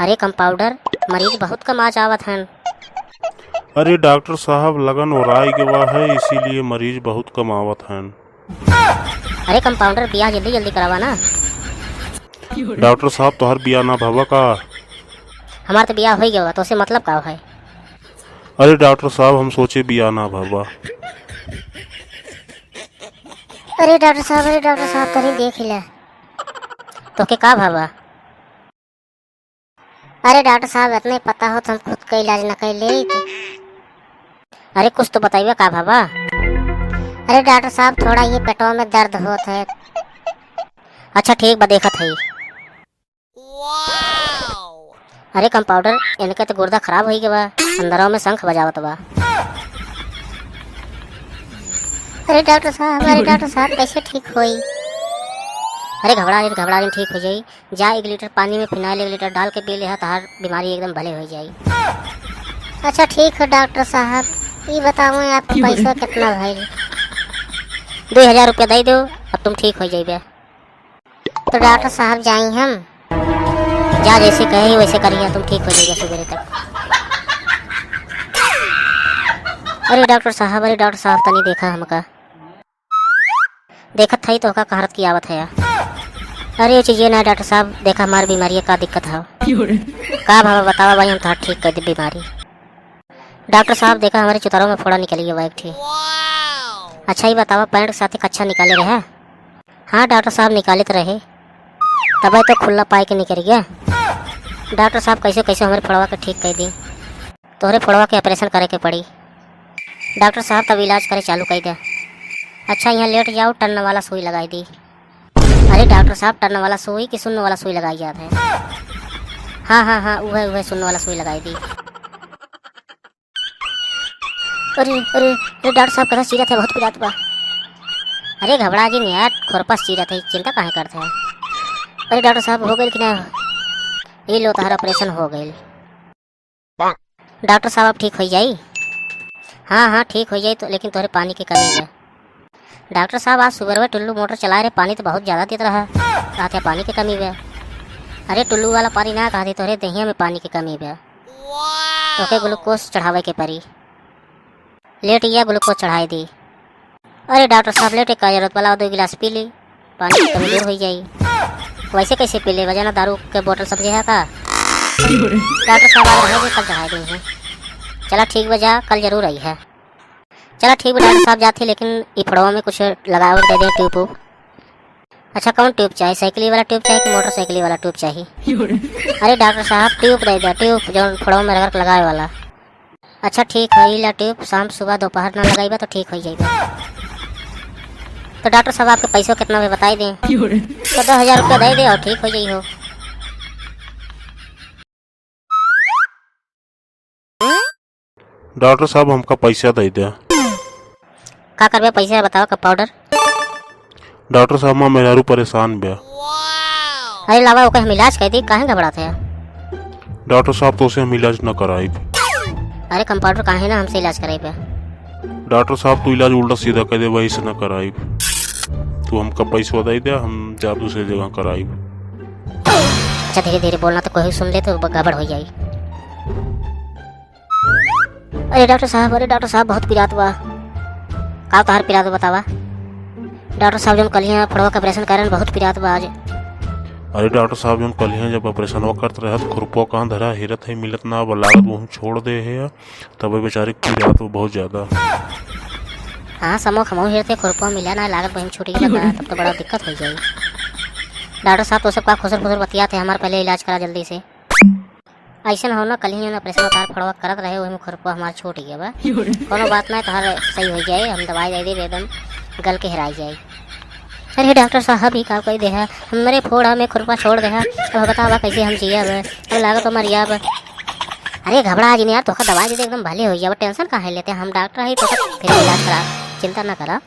अरे कंपाउंडर, मरीज बहुत कम आज आवत हैं। अरे डॉक्टर साहब, लगन ओराई गवा है, इसीलिए मरीज बहुत कम आवत हैं। अरे कंपाउंडर, बियाह जल्दी जल्दी करावा ना। डॉक्टर साहब, तोहर बिया ना भवा का? हमार तो बियाह हो गया, तो उसे मतलब का है? अरे डॉक्टर साहब, हम सोचे बिया ना भवा। अरे डॉक्टर साहब तनी देख ले तो के का भावा? अरे डॉक्टर साहब, इतने पता हो तो हम खुद का इलाज न कर ले। अरे कुछ तो बताइए का भावा? अरे डॉक्टर साहब, थोड़ा ये पेटवा में दर्द होता है। अच्छा ठीक बा, देखत है। अरे कंपाउंडर, इनके तो गुर्दा खराब हो गया, अंदरों में शंख बजावत बा। अरे डॉक्टर साहब कैसे ठीक होई? अरे घबरा ठीक हो जाई। जा 1 लीटर पानी में फिनाइल 1 लीटर डाल के पी ले, तहार बीमारी एकदम भले हो जाई। अच्छा ठीक है डॉक्टर साहब, ये बताओ आपका पैसा कितना भाई? 2000 रुपया दे दो, अब तुम ठीक हो जाइए। तो डॉक्टर साहब जाई हम? जा, जैसे कहे वैसे करिए, तुम ठीक हो जाइए सुबह तक। अरे डॉक्टर साहब तनी देखा हमका। देखत थी तो का कहरत की आवत है। अरे चीज़ें ना डॉक्टर साहब, देखा हमारी बीमारी का दिक्कत है का भावा? बतावा भाई, हम तो ठीक कर दे बीमारी। डॉक्टर साहब देखा हमारे चुतारों में फोड़ा निकली है, एक थी। अच्छा ही बतावा, पैंट के साथ कच्छा निकाले रहे? हाँ डॉक्टर साहब, निकाले तो रहे, तब तो खुला पाए के निकल गया। डॉक्टर साहब कैसे कैसे हमारे फोड़वा के ठीक कर दी, तोहरे फोड़वा के ऑपरेशन करे के पड़ी। डॉक्टर साहब तब इलाज करे चालू कर दे। अच्छा यहाँ लेट जाओ, टर्न वाला सुई लगाई दी। अरे डॉक्टर साहब, टर्न वाला सुई कि सुन्न वाला सुई लगाई जाता है? हाँ वह सुन्न वाला सुई लगाई दी। अरे डॉक्टर साहब कैसा सीरत है, बहुत पीड़ात बा। अरे घबरा जी नहीं यार, खुरपा सीरत है, चिंता काहे करते हैं? अरे डॉक्टर साहब, हो गई कि नहीं? ये लो तहार ऑपरेशन हो गई। डॉक्टर साहब अब ठीक हो जाई? हाँ ठीक हो जाई, तो लेकिन तोहरे पानी की कमी है। डॉक्टर साहब, आज सुबह में टुल्लू मोटर चला रहे, पानी तो बहुत ज़्यादा देता रहा, कहते पानी की कमी है। अरे टुल्लू वाला पानी ना कहते, तोहरे दहिया में पानी की कमी है, तो के ग्लूकोज चढ़ावे के पड़ी। लेट या ग्लूकोज चढ़ाई दी। अरे डॉक्टर साहब, लेटे का जरूरत वाला 2 गिलास पी ली, पानी की कमी दूर हो जाई। वैसे कैसे पी ले, वजह ना दारू के बोतल समझे है का? डॉक्टर साहब आज रहे, कल चढ़ाई दी है। चला ठीक बजा, कल जरूर आई है। चला ठीक है डॉक्टर साहब, जाते लेकिन ये फड़ों में कुछ लगाओ दे दें, ट्यूब वूब। अच्छा कौन ट्यूब चाहिए, साइकिल वाला ट्यूब चाहिए कि मोटरसाइकिल वाला ट्यूब चाहिए? अरे डॉक्टर साहब, ट्यूब दे दे, ट्यूब जो फड़ों में रगड़ लगाए वाला। अच्छा ठीक है, ला ट्यूब, शाम सुबह दोपहर ना लगाइबा तो ठीक हो जाएगा। तो डॉक्टर साहब, आपके पैसों कितना भी बताई दें? तो 10,000 रुपया दे दे और ठीक हो जाइए। हो डॉक्टर साहब, हमका पैसा दे दे। का करबे पैसा, बताओ कंपाउंडर? डॉक्टर साहब, माँ मेहरू परेशान बे। अरे लावा, ओके हम इलाज कर दी, काहे घबराते हैं? डॉक्टर साहब, तो उसे हम इलाज न कराई। अरे कंपाउंडर, काहे ना हमसे इलाज कराई पे? डॉक्टर साहब, तू इलाज उल्टा सीधा कर दे, वही से न कराई। तू हमका पैसा दे दे, हम जा दूसरी जगह कराई। अच्छा धीरे धीरे बोलना, तो कोई सुन ले तो गड़बड़ हो जाए। अरे डॉक्टर साहब, बहुत पीड़ात बा। का तोहार पीड़ात बतावा? डॉक्टर साहब, जब कल यहाँ फड़वा का ऑपरेशन करें, बहुत पीड़ात बा आज। अरे डॉक्टर साहब, जब कल यहाँ जब ऑपरेशन करते रहे तो खुरपो कहाँ धरा हिरत है, मिलत ना लागत वो छोड़ दे है, तब बेचारे पीड़ा तो बहुत ज़्यादा। हाँ समो खमो हिरते, खुरपो मिला ना लागत बहन छूट गया, तब तो बड़ा दिक्कत हो जाए। डॉक्टर साहब तो सबका खुसर बतियाते, हमारे पहले इलाज करा जल्दी से। ऐसा ना हो ना, कल ही ऑपरेशन तार फड़वा करत रहे, वही में खुरपो हमारा छूट गया बा। कोनो बात नहीं, तार सही हो जाए, हम दवाई दे दी, एकदम गल के हिराई जाए। अरे डॉक्टर साहब, ही का कोई दे है, हमारे फोड़ा में खुरपा छोड़ दे है, अब बतावा कैसे हम जिया अब लागत हमारी अब। अरे घबरा जी नहीं यार, तो दवाई दे दे, एकदम भले हो जाए, टेंशन कहाँ लेते हैं हम, डॉक्टर ही तो फिर इलाज करा, चिंता ना करा।